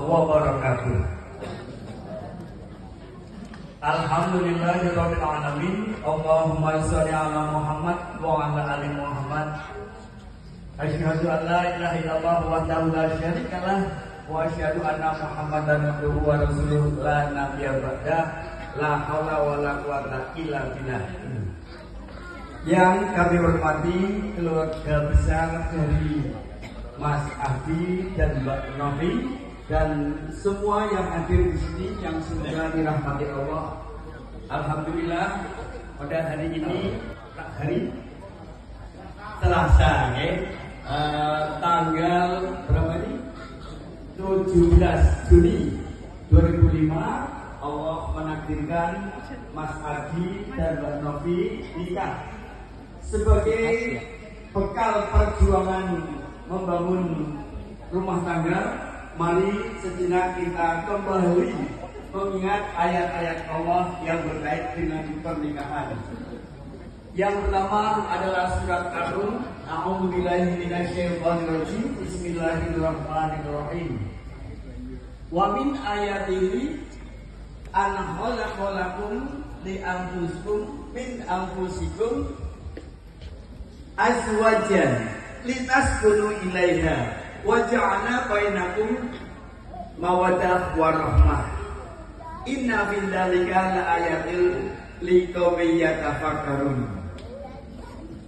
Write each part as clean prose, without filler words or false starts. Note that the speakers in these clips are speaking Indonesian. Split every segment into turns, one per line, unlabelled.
wabarakatuh. Alhamdulillahirabbil alamin. Allahumma shalli ala Muhammad wa ala ali Muhammad. Asyhadu an la ilaha illallah wahdahu la syarikalah wa asyhadu anna Muhammadan abduhu wa rasuluhu la nabiyya ba'da. La haula wala quwata illa billah. Yang kami hormati keluarga besar dari Mas Adi dan Mbak Novi dan semua yang hadir di sini yang semoga dirahmati Allah. Alhamdulillah pada hari ini hari Selasa tanggal berapa ini? 17 Juni 2005 Allah menakdirkan Mas Adi dan Mbak Novi nikah. Sebagai bekal perjuangan membangun rumah tangga, mari sejenak kita kembali mengingat ayat-ayat Allah yang berkait dengan pernikahan. Yang pertama adalah surat Ar-Rum. A'udzubillahi minasyaitonirrajim. Bismillahirrahmanirrahim. Wa min ayatihi an khalaqalakum li anfusikum min anfusikum azwajan litaskunu ilaiha wa ja'alna bainakum mawaddah warahmah. Inna fil dzalika laayatil liqaumin yatafakkarun.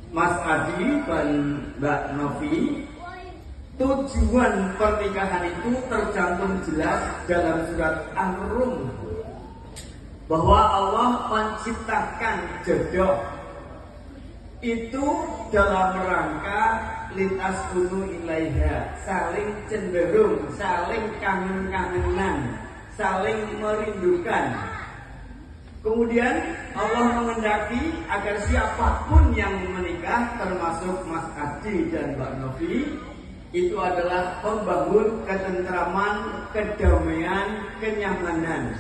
Mas Adi dan Mbak Novi, tujuan pernikahan itu tercantum jelas dalam surat Ar-Rum bahwa Allah menciptakan jodoh itu dalam rangka lintas kunu ilaiha, saling cenderung, saling kangen-kangenan, saling merindukan. Kemudian Allah mengendaki agar siapapun yang menikah, termasuk Mas Adi dan Mbak Novi, itu adalah membangun ketentraman, kedamaian, kenyamanan.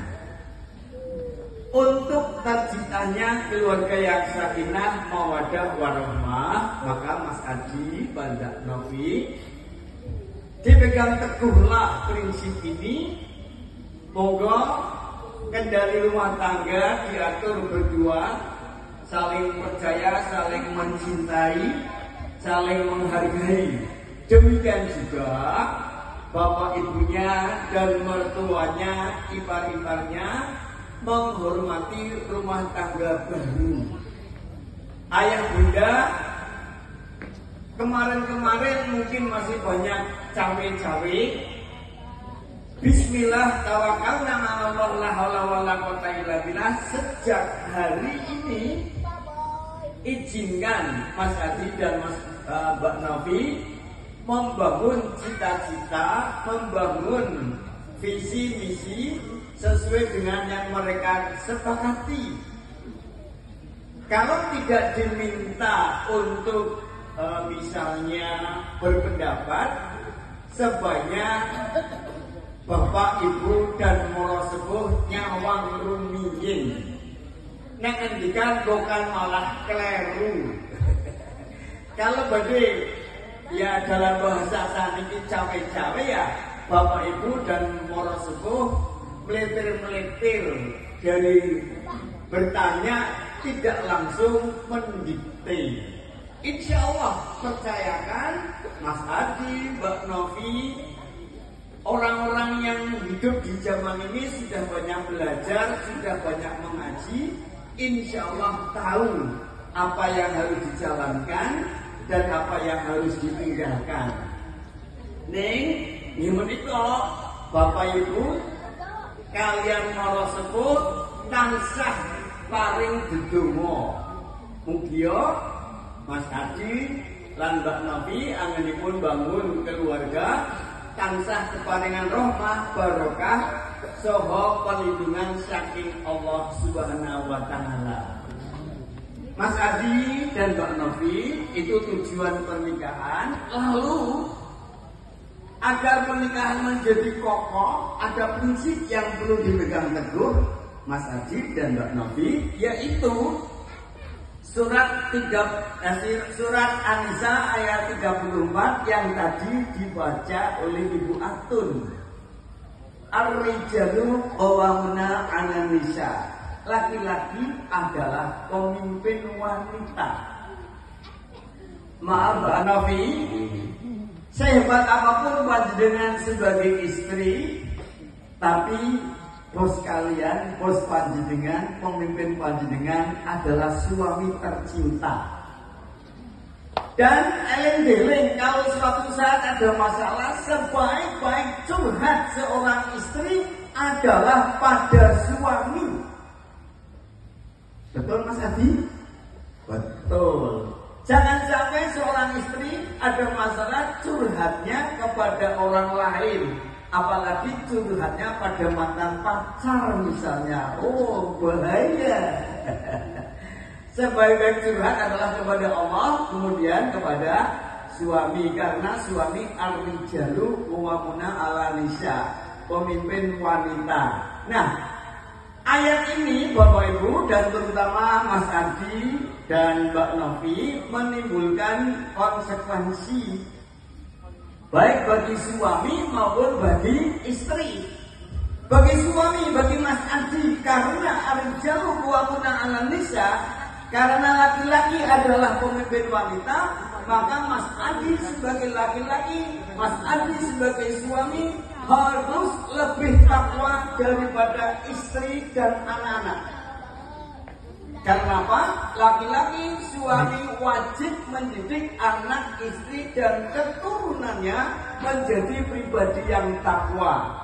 Untuk terciptanya keluarga yang sakinah, mawaddah warahmah, maka Mas Adi, Mbak Novi dipegang teguhlah prinsip ini. Monggo kendali rumah tangga diatur berdua, saling percaya, saling mencintai, saling menghargai. Demikian juga bapak ibunya dan mertuanya, ipar-iparnya menghormati rumah tangga baru. Ayah bunda kemarin-kemarin mungkin masih banyak cawe-cawe. Bismillah tawakkalna 'ala Allah la haula wala quwata illa billah. Sejak hari ini izinkan Mas Adi dan Mbak Novi membangun cita-cita, membangun visi misi sesuai dengan yang mereka sepakati. Kalau tidak diminta untuk misalnya berpendapat, sebanyak bapak ibu dan moro sepuh nyawang rumiyin nek ngendikan bukan malah keliru. Kalau badhe ya dalam bahasa saniki cawe-cawe ya bapak ibu dan moro sepuh meletir-meletir dari bertanya, tidak langsung mendikte. Insya Allah percayakan Mas Adi, Mbak Novi, orang-orang yang hidup di zaman ini sudah banyak belajar, sudah banyak mengaji. Insya Allah tahu apa yang harus dijalankan dan apa yang harus ditinggalkan. Ning, menika Bapak Ibu kalian mara sepuh tansah paring dedonga. Mugia Mas Adi lan Mbak Novi anggenipun bangun keluarga tansah keparingan rahmah barokah saha perlindungan saking Allah Subhanahu wa taala. Mas Adi dan Mbak Novi itu tujuan pernikahan. Lalu agar pernikahan menjadi kokoh, ada prinsip yang perlu dipegang teguh Mas Adi dan Mbak Novi, yaitu surat An-Nisa ayat 34 yang tadi dibaca oleh Ibu Atun.
Ar-rijalu qawwamuna 'alan nisa. Laki-laki adalah pemimpin wanita. Maaf Mbak Novi, sehebat apapun panjenengan sebagai istri, tapi bos kalian, bos panjenengan, pemimpin panjenengan adalah suami tercinta. Dan eling-eling kalau suatu saat ada masalah, sebaik-baik curhat seorang istri adalah pada suami. Betul Mas Adi? Betul. Jangan sampai seorang istri ada masalah curhatnya kepada orang lain, apalagi curhatnya pada mantan pacar misalnya. Oh, bahaya. Sebaik-baik curhat adalah kepada Allah, kemudian kepada suami, karena suami ar-rijalu qawwamuna 'alan nisa, pemimpin wanita. Nah, ayat ini Bapak Ibu dan terutama Mas Adi dan Mbak Novi menimbulkan konsekuensi baik bagi suami maupun bagi istri. Bagi suami, bagi Mas Adi, karena ar-rijalu qawwamuna 'alan nisa, karena laki-laki adalah pemimpin wanita, maka Mas Adi sebagai laki-laki, Mas Adi sebagai suami harus lebih takwa daripada istri dan anak-anak. Karena apa? Laki-laki suami wajib mendidik anak, istri dan keturunannya menjadi pribadi yang takwa.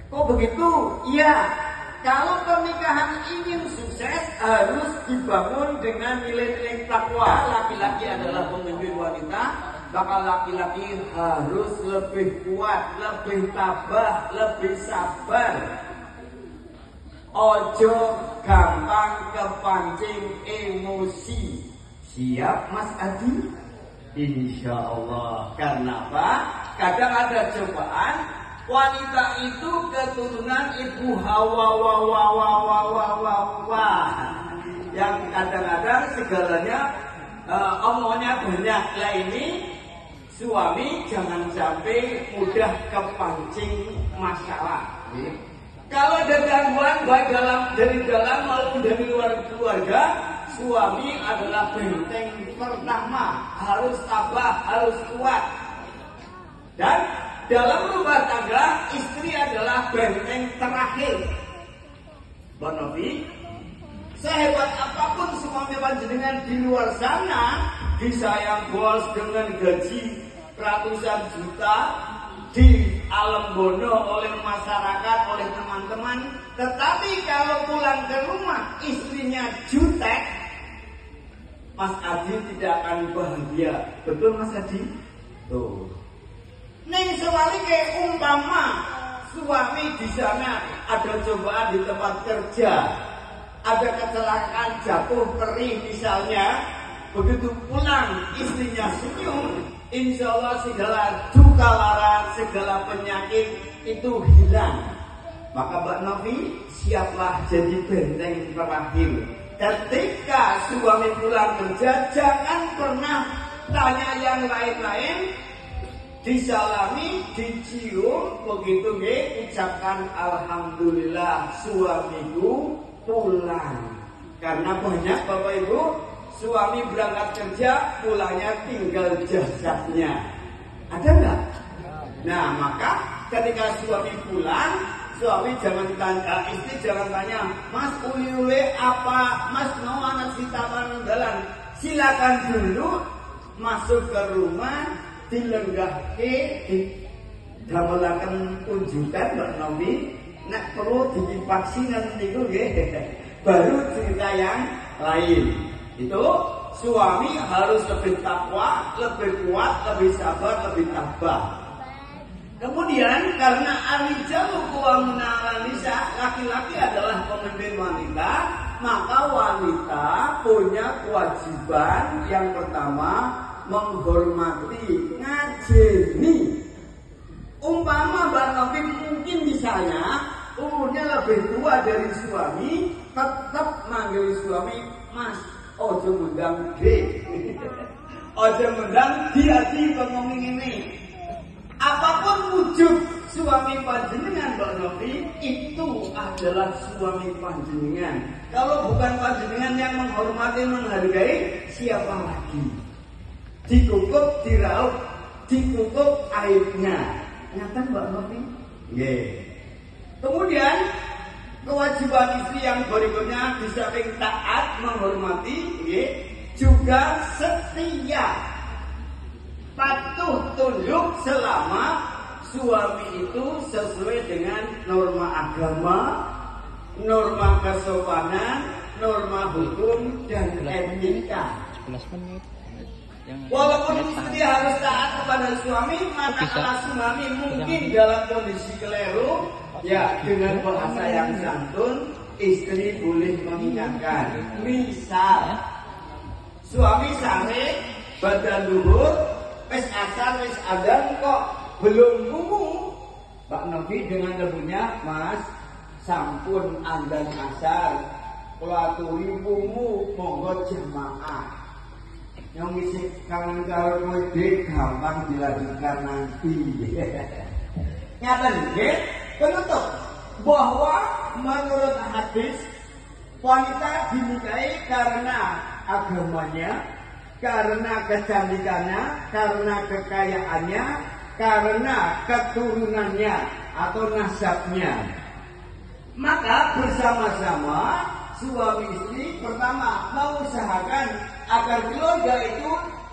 Kok begitu? Iya. Kalau pernikahan ingin sukses harus dibangun dengan nilai-nilai takwa. Laki-laki adalah pemimpin wanita, maka laki-laki harus lebih kuat, lebih tabah, lebih sabar. Ojo gampang kepancing emosi. Siap Mas Adi? Insya Allah. Karena apa? Kadang ada cobaan. Wanita itu keturunan ibu Hawa yang kadang-kadang segalanya omongannya banyak. Lah ini suami jangan sampai mudah kepancing masalah. Kalau ada gangguan baik dari dalam maupun dari luar keluarga, suami adalah benteng pertama, harus tabah, harus kuat. Dan dalam rumah tangga, istri adalah benteng terakhir. Mbak Novi, sehebat apapun suami panjenengan di luar sana, disayang bos dengan gaji ratusan juta, di alam bono oleh masyarakat, oleh teman-teman, tetapi kalau pulang ke rumah istrinya jutek, Mas Adi tidak akan bahagia. Betul Mas Adi? Tuh. Ning sewalike umpama suami di sana ada cobaan di tempat kerja, ada kecelakaan jatuh perih misalnya, begitu pulang istrinya senyum, insya Allah segala duka lara, segala penyakit itu hilang. Maka Mbak Novi siaplah jadi benteng terakhir. Ketika suami pulang kerja, jangan pernah tanya yang lain-lain. Disalami, dicium, begitu nggih, ucapkan alhamdulillah suamiku pulang. Karena banyak Bapak Ibu, suami berangkat kerja, pulangnya tinggal jasadnya. Ada nggak? Nah, maka ketika suami pulang, suami jangan tanya, istri jangan tanya, Mas uli-uli apa, Mas mau anak sitapan jalan. Silakan dulu masuk ke rumah, dilenggahke, damelaken tunjukkan Mbak Novi, nek perlu divaksin niku nggih. Baru cerita yang lain. Itu suami harus lebih takwa, lebih kuat, lebih sabar, lebih tabah. Kemudian karena ar-rijalu qawwamuna 'alan nisa, laki-laki adalah pemimpin wanita, maka wanita punya kewajiban yang pertama menghormati, ngajeni. Umpama Mbak Novi mungkin misalnya umurnya lebih tua dari suami, tetap manggil suami Mas, ojo mendang D, ojo mendang dia di ngomongin ini. Apapun wujud suami panjenengan Mbak Novi itu adalah suami panjenengan. Kalau bukan panjenengan yang menghormati, menghargai, siapa lagi? Dikukup, diraup, dikukup aibnya. Nyata Mbak Novi? Kemudian kewajiban istri yang berikutnya di samping taat, menghormati, juga setia, patuh tunduk selama suami itu sesuai dengan norma agama, norma kesopanan, norma hukum dan etika. Walaupun istri harus taat kepada suami, manakala suami mungkin dalam kondisi keliru, ya dengan bahasa yang santun, istri boleh mengingatkan. Misal, suami sare, badan luhur, wis asar, wis adan kok belum bungu. Mbak Novi dengan lebunya, Mas, sampun andan asar, kulaturi bungu, monggo jamaah. Yang ngisi kangen karo mudik gampang dilanjutkan nanti. Nyata nih, penutup bahwa menurut hadis wanita dinikahi karena agamanya, karena kecantikannya, karena kekayaannya, karena keturunannya atau nasabnya. Maka bersama-sama suami istri pertama mengusahakan agar keluarga itu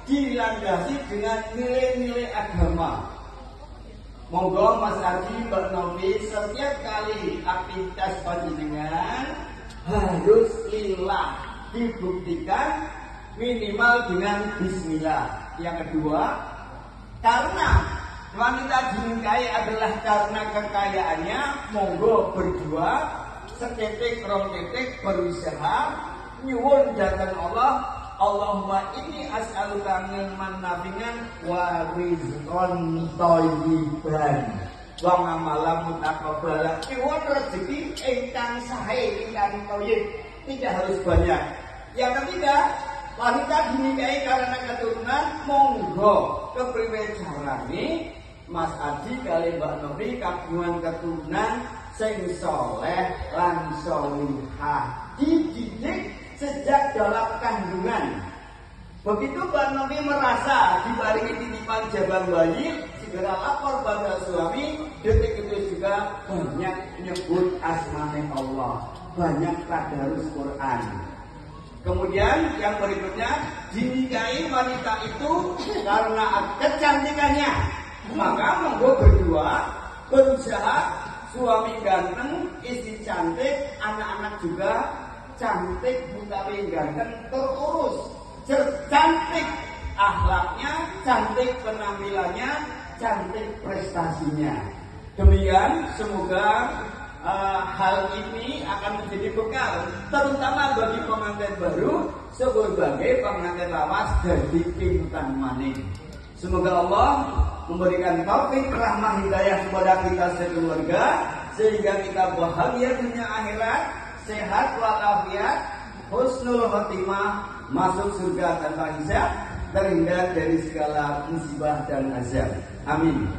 dilandasi dengan nilai-nilai agama. Monggo Mas Ardi, Mbak Novi, setiap kali aktivitas panjenengan harus lillah, dibuktikan minimal dengan bismillah. Yang kedua, karena wanita dinikahi adalah karena kekayaannya, monggo berdua setetek rong tetek berusaha nyuwun dhateng Allah, Allahumma inni as'aluka ilman nafi'an wa rizqan thayyiban wa amalan mutaqabbalan. Nyuwun rezeki ingkang sae, ingkang thayyib, tidak harus banyak. Yang ketiga, wanita dinikahi karena keturunan, monggo kepriwe carane Mas Adi kali Mbak Novi kagungan keturunan sing saleh lan sholihah, dididik sejak dalam kandungan. Begitu Mbak Novi merasa dibaringi titipan jabang bayi, segera lapor pada suami. Detik itu juga banyak nyebut asmane Allah, banyak tadarus Quran. Kemudian yang berikutnya, dinikahi wanita itu karena kecantikannya, maka monggo berdua berusaha, suami ganteng, istri cantik, anak-anak juga cantik, utawi ganteng, terurus, cantik akhlaknya, cantik penampilannya, cantik prestasinya. Demikian, semoga hal ini akan menjadi bekal, terutama bagi pengantin baru sebagai pengantin lawas dari pintan maning. Semoga Allah memberikan taufik, rahmah, hidayah kepada kita sekeluarga, sehingga kita bahagia dunia akhirat, sehat walafiat, husnul khotimah, masuk surga tanpa hisab, terhindar dari segala musibah dan azab. Amin.